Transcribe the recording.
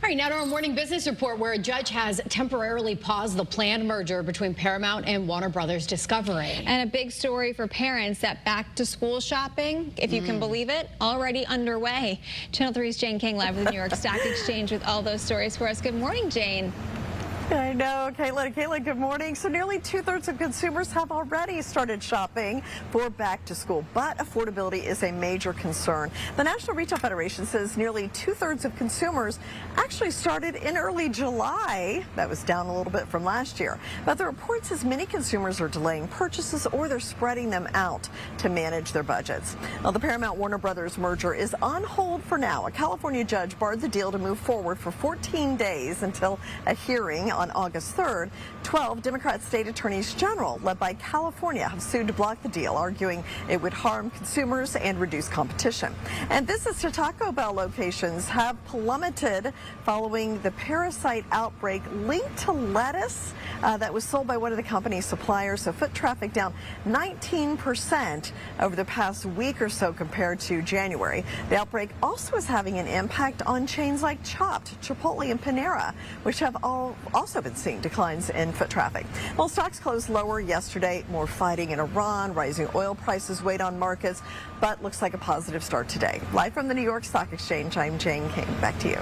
All right, now to our morning business report, where a judge has temporarily paused the planned merger between Paramount and Warner Brothers Discovery. And a big story for parents, that back-to-school shopping, if you can believe it, already underway. Channel 3's Jane King live with the New York Stock Exchange with all those stories for us. Good morning, Jane. I know, Caitlin, good morning. So nearly 2/3 of consumers have already started shopping for back to school, but affordability is a major concern. The National Retail Federation says nearly 2/3 of consumers actually started in early July. That was down a little bit from last year. But the report says many consumers are delaying purchases or they're spreading them out to manage their budgets. Well, the Paramount-Warner Brothers merger is on hold for now. A California judge barred the deal to move forward for 14 days until a hearing on August 3rd. 12 Democrat state attorneys general, led by California, have sued to block the deal, arguing it would harm consumers and reduce competition. And visits to Taco Bell locations have plummeted following the parasite outbreak linked to lettuce that was sold by one of the company's suppliers. So foot traffic down 19% over the past week or so compared to January. The outbreak also is having an impact on chains like Chopped, Chipotle, and Panera, which have also been seeing declines in foot traffic. Well, stocks closed lower yesterday. More fighting in Iran, rising oil prices weighed on markets, but looks like a positive start today. Live from the New York Stock Exchange, I'm Jane King. Back to you.